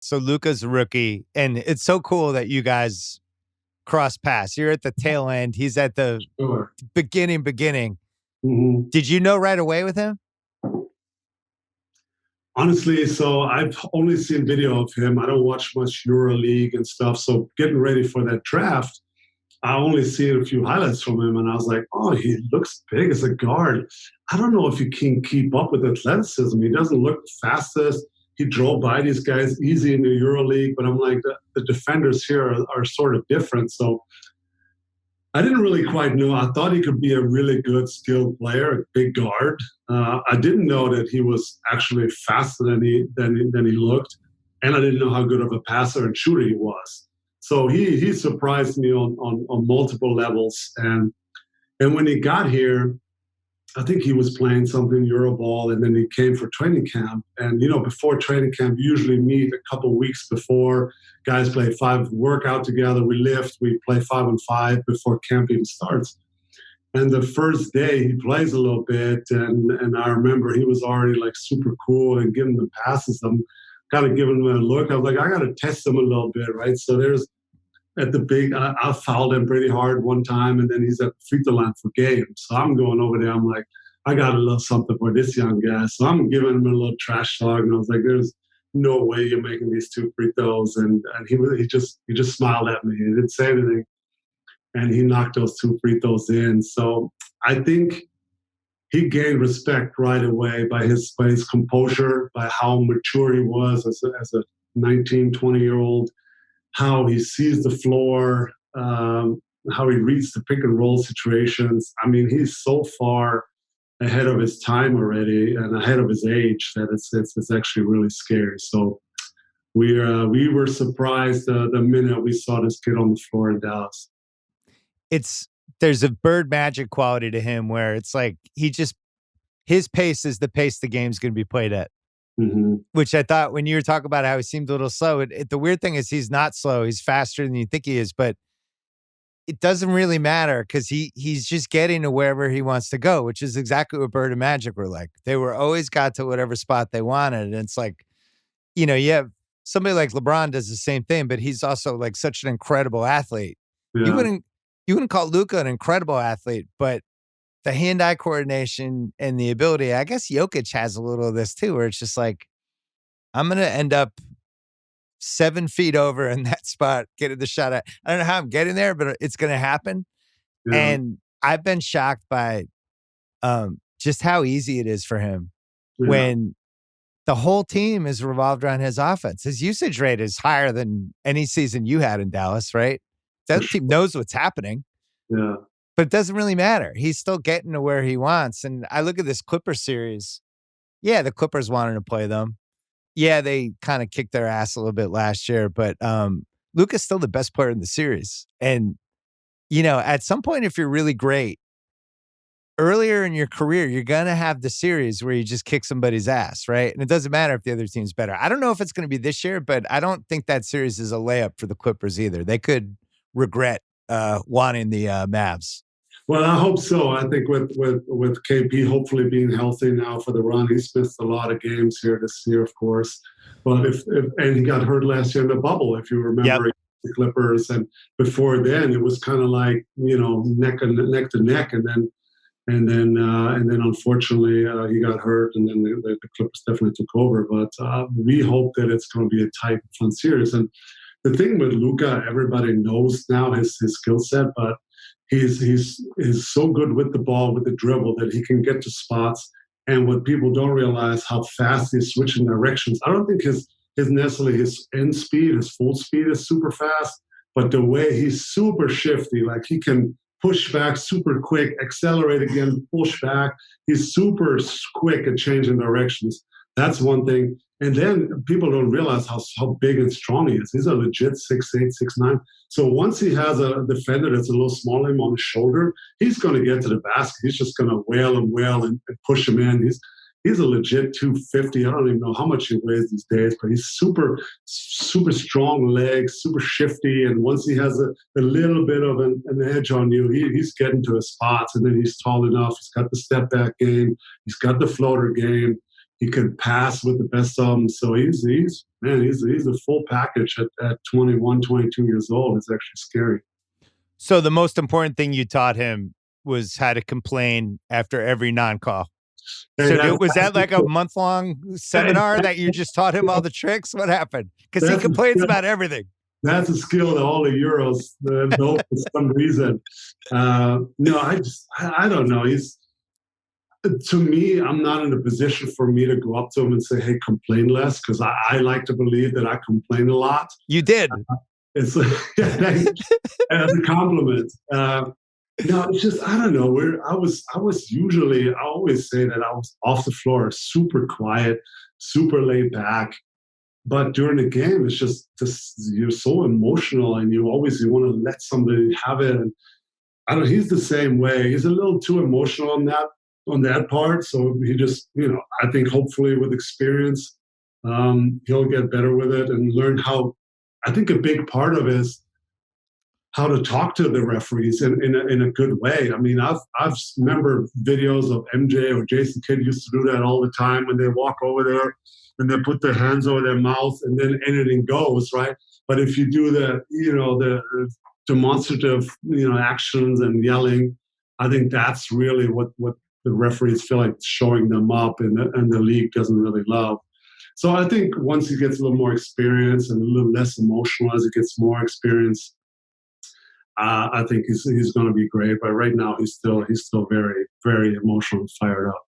So Luka's a rookie, and it's so cool that you guys cross paths. You're at the tail end. He's at the Sure. beginning. hmm Did you know right away with him? Honestly, so I've only seen video of him. I don't watch much EuroLeague and stuff. So getting ready for that draft, I only seen a few highlights from him, and I was like, oh, he looks big as a guard. I don't know if he can keep up with athleticism. He doesn't look the fastest. He drove by these guys easy in the EuroLeague, but I'm like, the defenders here are sort of different. So I didn't really quite know. I thought he could be a really good, skilled player, a big guard. I didn't know that he was actually faster than he looked, and I didn't know how good of a passer and shooter he was. So he surprised me on multiple levels. And when he got here, I think he was playing something Euroball, and then he came for training camp. And before training camp, we usually meet a couple weeks before. Guys play 5 workout together. We lift. We play 5-on-5 before camp even starts. And the first day he plays a little bit, and I remember he was already like super cool and giving the passes. I'm kind of giving him a look. I was like, I got to test him a little bit, right? So there's at the big, I fouled him pretty hard one time, and then he's at the free throw line for game. So I'm going over there. I'm like, I got a little something for this young guy. So I'm giving him a little trash talk, and I was like, there's no way you're making these 2 free throws. And he just smiled at me. He didn't say anything, and he knocked those 2 free throws in. So I think he gained respect right away by his composure, by how mature he was as a 19, 20-year-old. How he sees the floor, how he reads the pick and roll situations. I mean, he's so far ahead of his time already and ahead of his age that it's actually really scary. So we were surprised the minute we saw this kid on the floor in Dallas. There's a bird magic quality to him where it's like his pace is the pace the game's going to be played at. Mm-hmm. Which I thought when you were talking about how he seemed a little slow, the weird thing is he's not slow. He's faster than you think he is, but it doesn't really matter because he's just getting to wherever he wants to go, which is exactly what Bird and Magic were like. They were always got to whatever spot they wanted. And it's like, you have somebody like LeBron does the same thing, but he's also like such an incredible athlete. Yeah. You wouldn't call Luka an incredible athlete, but the hand-eye coordination and the ability, I guess Jokic has a little of this too, where it's just like, I'm going to end up 7 feet over in that spot, getting the shot. I don't know how I'm getting there, but it's going to happen. Yeah. And I've been shocked by just how easy it is for him when the whole team is revolved around his offense. His usage rate is higher than any season you had in Dallas, right? That team knows what's happening. Yeah. But it doesn't really matter. He's still getting to where he wants. And I look at this Clippers series. Yeah, the Clippers wanted to play them. Yeah, they kind of kicked their ass a little bit last year. But Luka's still the best player in the series. And, at some point, if you're really great, earlier in your career, you're going to have the series where you just kick somebody's ass, right? And it doesn't matter if the other team's better. I don't know if it's going to be this year, but I don't think that series is a layup for the Clippers either. They could regret wanting the Mavs. Well, I hope so. I think with KP hopefully being healthy now for the run, he's missed a lot of games here this year, of course. But and he got hurt last year in the bubble, if you remember. Yep. The Clippers, and before then it was kind of like neck to neck, and then unfortunately he got hurt, and then the Clippers definitely took over. But we hope that it's going to be a tight, fun series. And the thing with Luka, everybody knows now his skill set, but he's so good with the ball, with the dribble, that he can get to spots. And what people don't realize, how fast he's switching directions. I don't think his necessarily his end speed, his full speed is super fast, but the way he's super shifty, like he can push back super quick, accelerate again, push back. He's super quick at changing directions. That's one thing. And then people don't realize how big and strong he is. He's a legit 6'8", 6'9". So once he has a defender that's a little smaller than him on his shoulder, he's going to get to the basket. He's just going to wail and push him in. He's a legit 250. I don't even know how much he weighs these days, but he's super, super strong legs, super shifty. And once he has a little bit of an edge on you, he's getting to his spots. And then he's tall enough. He's got the step back game. He's got the floater game. He can pass with the best of them. So he's a full package at 21, 22 years old. It's actually scary. So the most important thing you taught him was how to complain after every non-call. And So was that like a month-long seminar that you just taught him all the tricks? What happened? Because he complains about everything. That's a skill that all the Euros know for some reason. No, I don't know. To me, I'm not in a position for me to go up to him and say, "Hey, complain less," because I like to believe that I complain a lot. You did. It's as a compliment. No, it's just I don't know. I was usually I always say that I was off the floor, super quiet, super laid back. But during the game, it's just you're so emotional, and you want to let somebody have it. And I don't. He's the same way. He's a little too emotional on that part. So he just, I think hopefully with experience, he'll get better with it and learn how. I think a big part of it is how to talk to the referees in a good way. I mean, I've remember videos of MJ or Jason Kidd used to do that all the time when they walk over there and they put their hands over their mouth and then anything goes, right? But if you do the demonstrative, actions and yelling, I think that's really what the referees feel like showing them up and the league doesn't really love. So I think once he gets a little more experience and a little less emotional as he gets more experience, I think he's going to be great. But right now he's still very, very emotional and fired up.